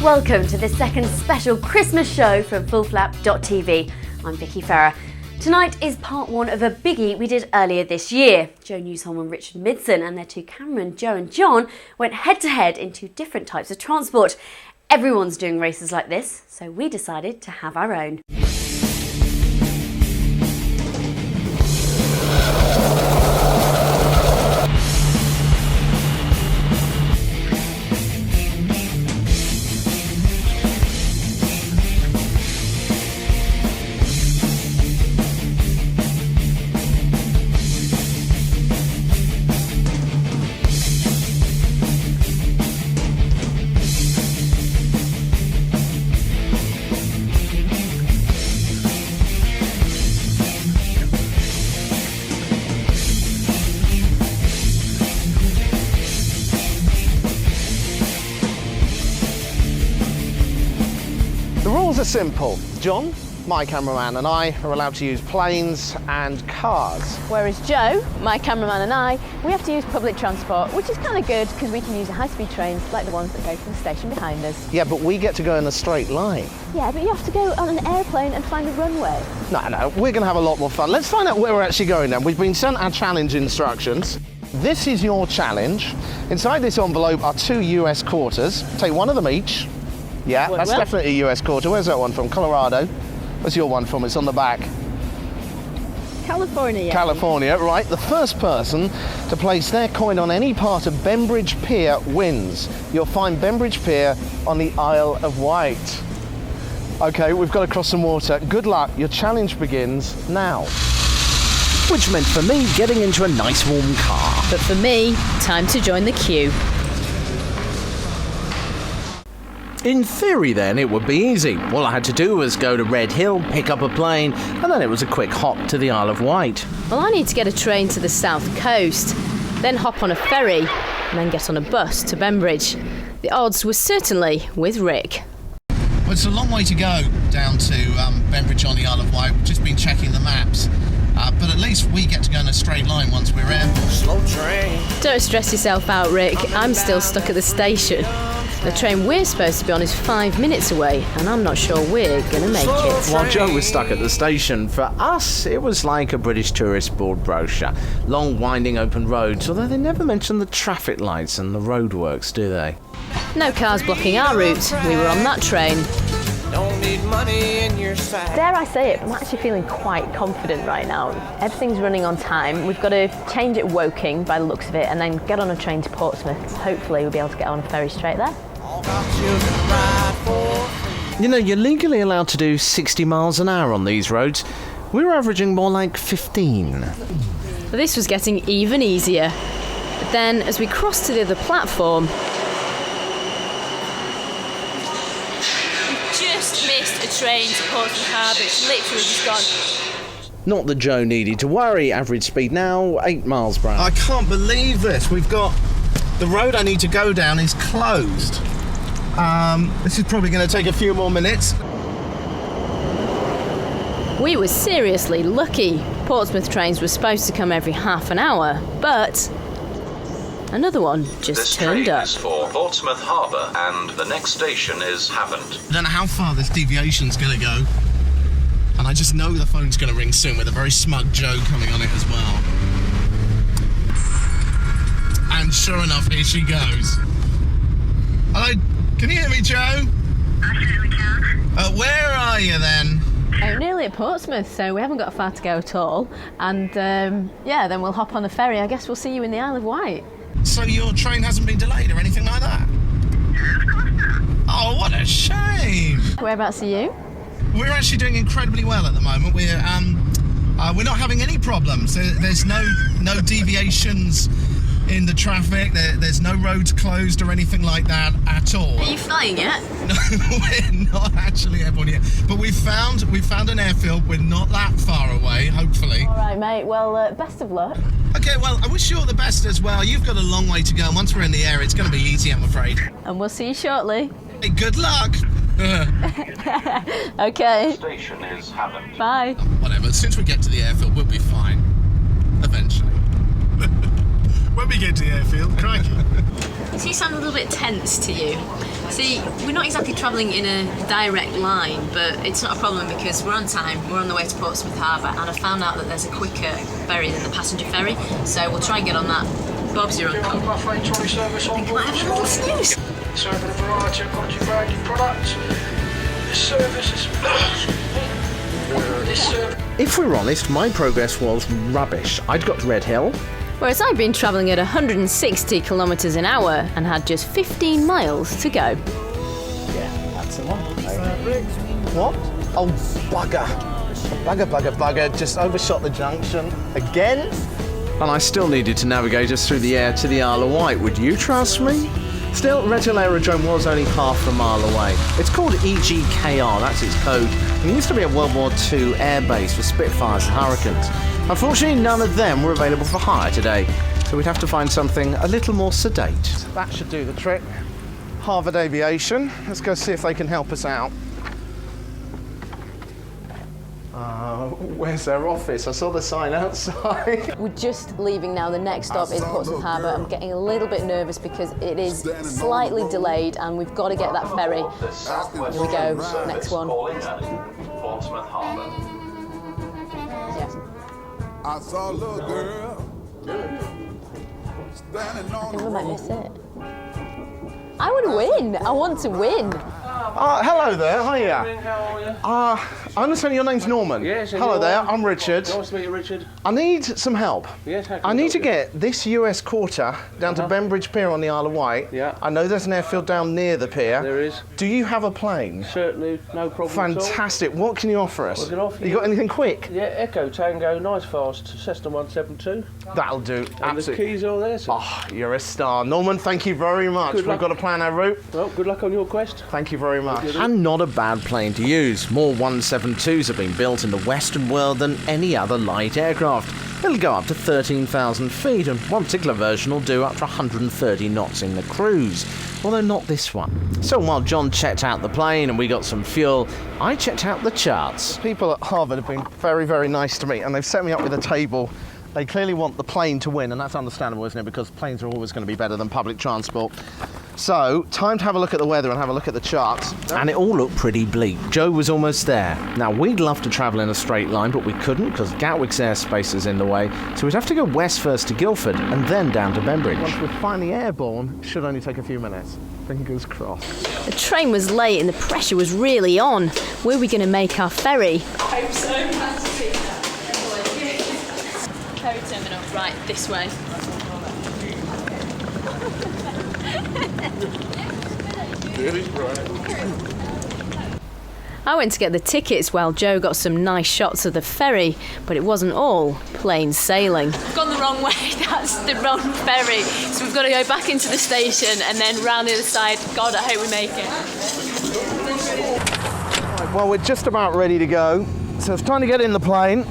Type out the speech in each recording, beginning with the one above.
Welcome to the second special Christmas show from fullflap.tv. I'm Vicky Farah. Tonight is part one of a biggie we did earlier this year. Joe Newsholm and Richard Midson and their two cameramen, Joe and John, went head-to-head in two different types of transport. Everyone's doing races like this, so we decided to have our own. The rules are simple. John, my cameraman, and I are allowed to use planes and cars. Whereas Joe, my cameraman, and I, we have to use public transport, which is kind of good because we can use the high-speed trains like the ones that go to the station behind us. Yeah, but we get to go in a straight line. Yeah, but you have to go on an airplane and find a runway. No, we're going to have a lot more fun. Let's find out where we're actually going then. We've been sent our challenge instructions. This is your challenge. Inside this envelope are 2 US quarters. Take one of them each. Yeah, that's definitely a US quarter. Where's that one from? Colorado. Where's your one from? It's on the back. California. Yeah. California, right. The first person to place their coin on any part of Bembridge Pier wins. You'll find Bembridge Pier on the Isle of Wight. Okay, we've got to cross some water. Good luck. Your challenge begins now. Which meant for me getting into a nice warm car. But for me, time to join the queue. In theory then, it would be easy. All I had to do was go to Red Hill, pick up a plane, and then it was a quick hop to the Isle of Wight. Well, I need to get a train to the south coast, then hop on a ferry, and then get on a bus to Bembridge. The odds were certainly with Rick. Well, it's a long way to go down to Bembridge on the Isle of Wight. We've just been checking the maps. But at least we get to go in a straight line once we're in. Slow train. Don't stress yourself out, Rick. I'm still stuck at the station. The train we're supposed to be on is 5 minutes away, and I'm not sure we're going to make it. While Joe was stuck at the station, for us, it was like a British tourist board brochure. Long, winding, open roads, although they never mention the traffic lights and the roadworks, do they? No cars blocking our route. We were on that train. Don't need money in your sack. Dare I say it, I'm actually feeling quite confident right now. Everything's running on time. We've got to change at Woking by the looks of it and then get on a train to Portsmouth. Hopefully we'll be able to get on a ferry straight there. You know, you're legally allowed to do 60 miles an hour on these roads. We were averaging more like 15. But this was getting even easier. But then, as we crossed to the other platform, just missed a train to Portsmouth Harbour. It's literally just gone. Not that Joe needed to worry. Average speed now, 8 miles per hour. I can't believe this. We've got... The road I need to go down is closed. This is probably going to take a few more minutes. We were seriously lucky. Portsmouth trains were supposed to come every half an hour, but another one just turned up. This train is for Portsmouth Harbour, and the next station is Havant. I don't know how far this deviation's going to go, and I just know the phone's going to ring soon with a very smug Joe coming on it as well. And sure enough, here she goes. Hello, can you hear me, Joe? I certainly can. Where are you then? Nearly at Portsmouth, so we haven't got far to go at all. And yeah, then we'll hop on the ferry. I guess we'll see you in the Isle of Wight. So your train hasn't been delayed or anything like that? No, of course not. Oh, what a shame. Whereabouts are you? We're actually doing incredibly well at the moment. We're not having any problems. There's no deviations in the traffic. There's no roads closed or anything like that at all. Are you flying yet? No, we're not actually airborne yet. But we've found an airfield. We're not that far away, hopefully. All right, mate. Well, best of luck. Okay, well, I wish you all the best as well. You've got a long way to go, and once we're in the air, it's going to be easy, I'm afraid. And we'll see you shortly. Hey, good luck. Okay. Station is Havant. Bye. Whatever, since we get to the airfield, we'll be fine. Eventually. When we get to the airfield, crikey. Does he sound a little bit tense to you? See, we're not exactly travelling in a direct line, but it's not a problem because we're on time, we're on the way to Portsmouth Harbour, and I found out that there's a quicker ferry than the passenger ferry, so we'll try and get on that. Bob's your uncle. I think I might have a little snooze. Serving a variety of country branded products. This service is... If we're honest, my progress was rubbish. I'd got to Red Hill. Whereas I've been travelling at 160 kilometres an hour and had just 15 miles to go. Yeah, that's the one. What? Oh, bugger. Bugger. Just overshot the junction. Again? And I still needed to navigate us through the air to the Isle of Wight. Would you trust me? Still, Red Hill Aerodrome was only half a mile away. It's called EGKR, that's its code, and it used to be a World War II air base for Spitfires and Hurricanes. Unfortunately, none of them were available for hire today, so we'd have to find something a little more sedate. That should do the trick. Harvard Aviation. Let's go see if they can help us out. Where's their office? I saw the sign outside. We're just leaving now. The next stop is Portsmouth Harbour. I'm getting a little bit nervous because it is slightly delayed and we've got to get that ferry. Here we go, next one. Portsmouth Harbour. Yes. I saw a little girl standing I on think the we might road. miss it. I want to win. I want to win. Hello there, hiya. How are you? I understand your name's Norman. Yes, and hello you're- there, I'm Richard. Nice to meet you, Richard. I need some help. Yes, how can I I need help to you? get this US quarter down to Bembridge Pier on the Isle of Wight. Yeah. I know there's an airfield down near the pier. There is. Do you have a plane? Certainly, no problem at all. Fantastic. What can you offer us? I can offer you you- got anything quick? Yeah, Echo Tango, nice fast, Cessna 172. That'll do. And the Absolutely. keys are there, sir. Oh, you're a star. Norman, thank you very much. Good We've luck. got to plan our route. Well, good luck on your quest. Thank you very much. And not a bad plane to use. More 172s have been built in the Western world than any other light aircraft. It'll go up to 13,000 feet, and one particular version will do up to 130 knots in the cruise. Although not this one. So while John checked out the plane and we got some fuel, I checked out the charts. People at Harvard have been very, very nice to me, and they've set me up with a table. They clearly want the plane to win, and that's understandable, isn't it? Because planes are always going to be better than public transport. So, time to have a look at the weather and have a look at the charts. And it all looked pretty bleak. Joe was almost there. Now, we'd love to travel in a straight line, but we couldn't because Gatwick's airspace is in the way. So we'd have to go west first to Guildford and then down to Bembridge. Once we're finally airborne, it should only take a few minutes. Fingers crossed. The train was late and the pressure was really on. Were we going to make our ferry? Hope so. Ferry terminal, right, this way. I went to get the tickets while Joe got some nice shots of the ferry, but it wasn't all plain sailing. Gone the wrong way, that's the wrong ferry. So we've got to go back into the station and then round the other side. God, I hope we make it. Right, well, we're just about ready to go. So it's time to get in the plane.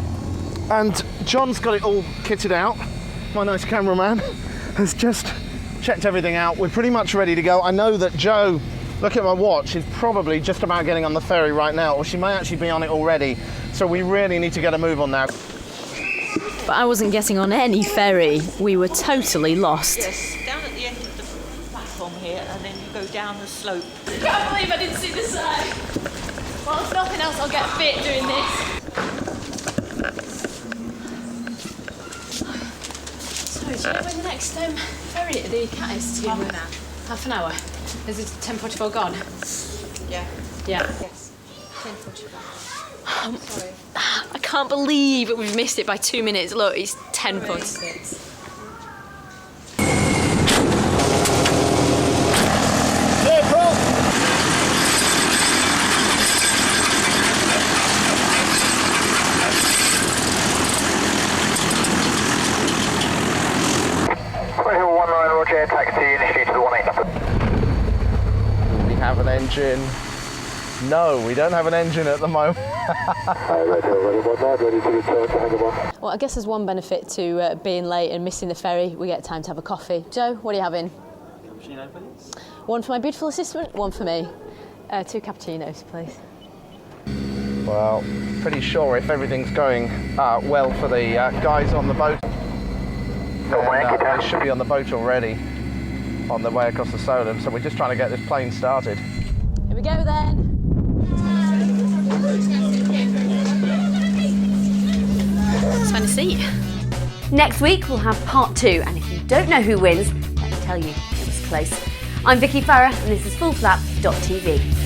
And John's got it all kitted out. My nice cameraman has just checked everything out. We're pretty much ready to go. I know that Joe, look at my watch, is probably just about getting on the ferry right now, or she may actually be on it already. So we really need to get a move on that. But I wasn't getting on any ferry. We were totally lost. Yes, down at the end of the platform here, and then you go down the slope. Can't believe I didn't see the sign. Well, if nothing else, I'll get fit doing this. So, do you know when the next ferry at the cat is to begin with? Half an hour. Is it 10:44 gone? Yeah. Yeah. Yes. 10:45. Sorry. I can't believe we've missed it by 2 minutes. Look, it's 10:46. Roger, taxi initiated to the 18 number. We have an engine. No, we don't have an engine at the moment. Well, I guess there's one benefit to being late and missing the ferry. We get time to have a coffee. Joe, what are you having? Cappuccino, please. One for my beautiful assistant, one for me. 2 cappuccinos, please. Well, pretty sure if everything's going well for the guys on the boat, They should be on the boat already on the way across the Solent, so we're just trying to get this plane started. Here we go then. Let's find a seat. Next week we'll have part 2, and if you don't know who wins, let me tell you, it was close. I'm Vicky Farah and this is fullflap.tv.